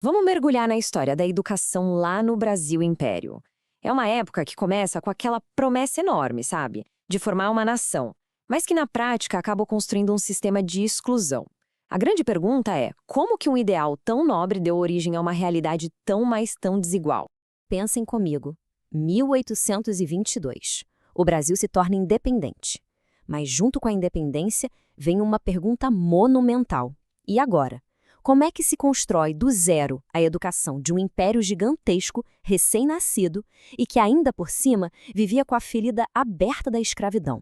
Vamos mergulhar na história da educação lá no Brasil Império. É uma época que começa com aquela promessa enorme, sabe? De formar uma nação, mas que na prática acabou construindo um sistema de exclusão. A grande pergunta é, como que um ideal tão nobre deu origem a uma realidade tão, mas tão desigual? Pensem comigo. 1822. O Brasil se torna independente. Mas junto com a independência vem uma pergunta monumental. E agora? Como é que se constrói do zero a educação de um império gigantesco, recém-nascido, e que ainda por cima vivia com a ferida aberta da escravidão?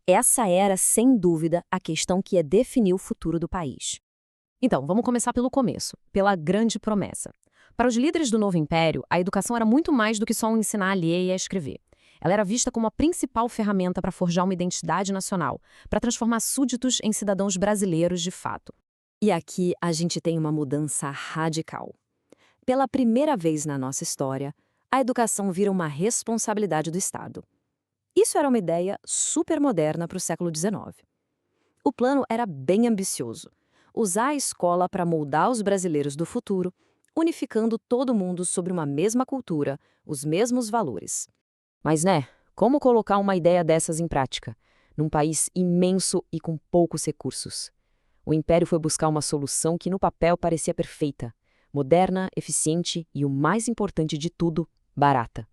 Essa era, sem dúvida, a questão que ia definir o futuro do país. Então, vamos começar pelo começo, pela grande promessa. Para os líderes do novo império, a educação era muito mais do que só um ensinar a ler e a escrever. Ela era vista como a principal ferramenta para forjar uma identidade nacional, para transformar súditos em cidadãos brasileiros de fato. E aqui a gente tem uma mudança radical. Pela primeira vez na nossa história, a educação vira uma responsabilidade do Estado. Isso era uma ideia super moderna para o século XIX. O plano era bem ambicioso: usar a escola para moldar os brasileiros do futuro, unificando todo mundo sobre uma mesma cultura, os mesmos valores. Mas, né, como colocar uma ideia dessas em prática, num país imenso e com poucos recursos? O Império foi buscar uma solução que no papel parecia perfeita, moderna, eficiente e, o mais importante de tudo, barata.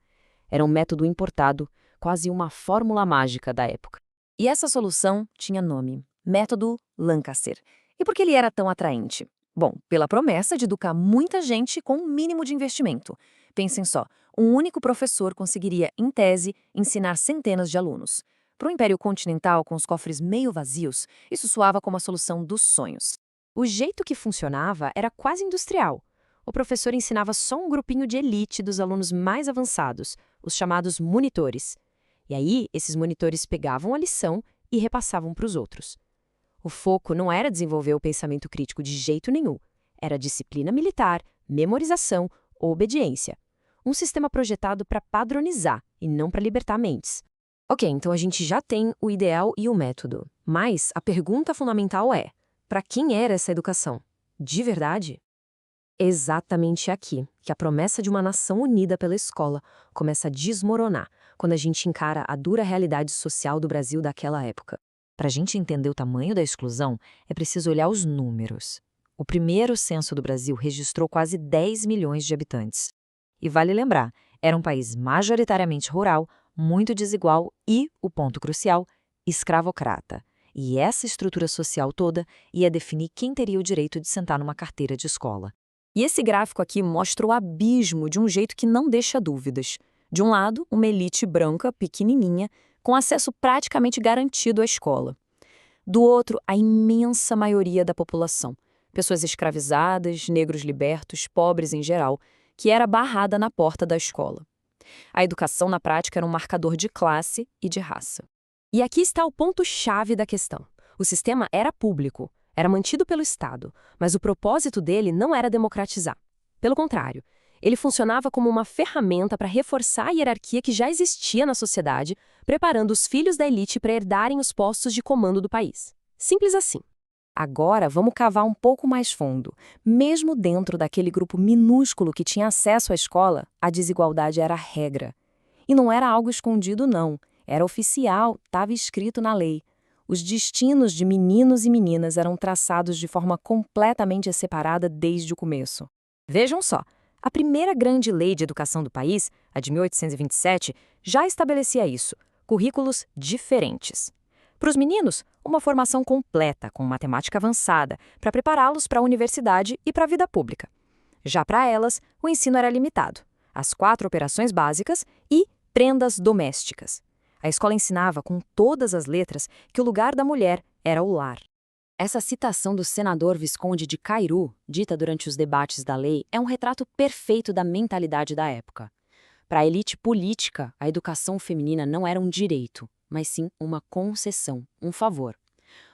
Era um método importado, quase uma fórmula mágica da época. E essa solução tinha nome: Método Lancaster. E por que ele era tão atraente? Bom, pela promessa de educar muita gente com um mínimo de investimento. Pensem só, um único professor conseguiria, em tese, ensinar centenas de alunos. Para o Império Continental, com os cofres meio vazios, isso soava como a solução dos sonhos. O jeito que funcionava era quase industrial. O professor ensinava só um grupinho de elite dos alunos mais avançados, os chamados monitores. E aí, esses monitores pegavam a lição e repassavam para os outros. O foco não era desenvolver o pensamento crítico de jeito nenhum. Era disciplina militar, memorização, obediência. Um sistema projetado para padronizar e não para libertar mentes. Ok, então a gente já tem o ideal e o método. Mas a pergunta fundamental é: para quem era essa educação? De verdade? Exatamente aqui que a promessa de uma nação unida pela escola começa a desmoronar, quando a gente encara a dura realidade social do Brasil daquela época. Para a gente entender o tamanho da exclusão, é preciso olhar os números. O primeiro censo do Brasil registrou quase 10 milhões de habitantes. E vale lembrar, era um país majoritariamente rural, muito desigual e, o ponto crucial, escravocrata. E essa estrutura social toda ia definir quem teria o direito de sentar numa carteira de escola. E esse gráfico aqui mostra o abismo de um jeito que não deixa dúvidas. De um lado, uma elite branca, pequenininha, com acesso praticamente garantido à escola. Do outro, a imensa maioria da população, pessoas escravizadas, negros libertos, pobres em geral, que era barrada na porta da escola. A educação na prática era um marcador de classe e de raça. E aqui está o ponto-chave da questão. O sistema era público, era mantido pelo Estado, mas o propósito dele não era democratizar. Pelo contrário, ele funcionava como uma ferramenta para reforçar a hierarquia que já existia na sociedade, preparando os filhos da elite para herdarem os postos de comando do país. Simples assim. Agora, vamos cavar um pouco mais fundo. Mesmo dentro daquele grupo minúsculo que tinha acesso à escola, a desigualdade era a regra. E não era algo escondido, não. Era oficial, estava escrito na lei. Os destinos de meninos e meninas eram traçados de forma completamente separada desde o começo. Vejam só, a primeira grande lei de educação do país, a de 1827, já estabelecia isso: currículos diferentes. Para os meninos, uma formação completa, com matemática avançada, para prepará-los para a universidade e para a vida pública. Já para elas, o ensino era limitado: as 4 operações básicas e prendas domésticas. A escola ensinava com todas as letras que o lugar da mulher era o lar. Essa citação do senador Visconde de Cairu, dita durante os debates da lei, é um retrato perfeito da mentalidade da época. Para a elite política, a educação feminina não era um direito, mas sim uma concessão, um favor.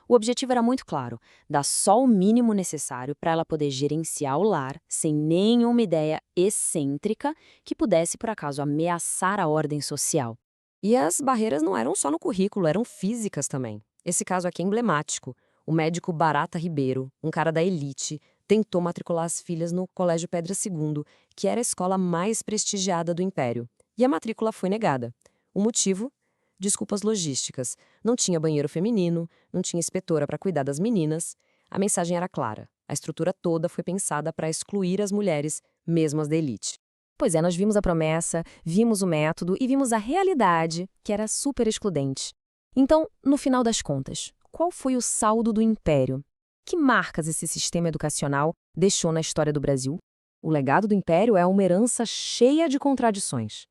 O objetivo era muito claro: dar só o mínimo necessário para ela poder gerenciar o lar sem nenhuma ideia excêntrica que pudesse, por acaso, ameaçar a ordem social. E as barreiras não eram só no currículo, eram físicas também. Esse caso aqui é emblemático. O médico Barata Ribeiro, um cara da elite, tentou matricular as filhas no Colégio Pedra II, que era a escola mais prestigiada do Império. E a matrícula foi negada. O motivo? Desculpas logísticas. Não tinha banheiro feminino, não tinha inspetora para cuidar das meninas. A mensagem era clara. A estrutura toda foi pensada para excluir as mulheres, mesmo as da elite. Pois é, nós vimos a promessa, vimos o método e vimos a realidade, que era super excludente. Então, no final das contas, qual foi o saldo do Império? Que marcas esse sistema educacional deixou na história do Brasil? O legado do Império é uma herança cheia de contradições.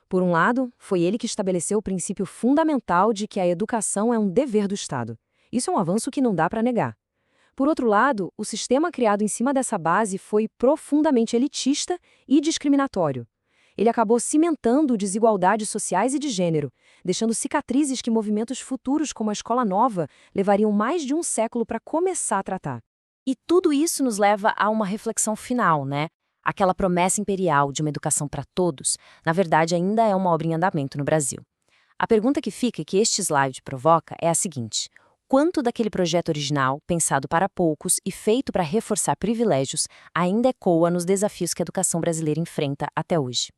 Por um lado, foi ele que estabeleceu o princípio fundamental de que a educação é um dever do Estado. Isso é um avanço que não dá para negar. Por outro lado, o sistema criado em cima dessa base foi profundamente elitista e discriminatório. Ele acabou cimentando desigualdades sociais e de gênero, deixando cicatrizes que movimentos futuros como a Escola Nova levariam mais de um século para começar a tratar. E tudo isso nos leva a uma reflexão final, né? Aquela promessa imperial de uma educação para todos, na verdade, ainda é uma obra em andamento no Brasil. A pergunta que fica e que este slide provoca é a seguinte: quanto daquele projeto original, pensado para poucos e feito para reforçar privilégios, ainda ecoa nos desafios que a educação brasileira enfrenta até hoje?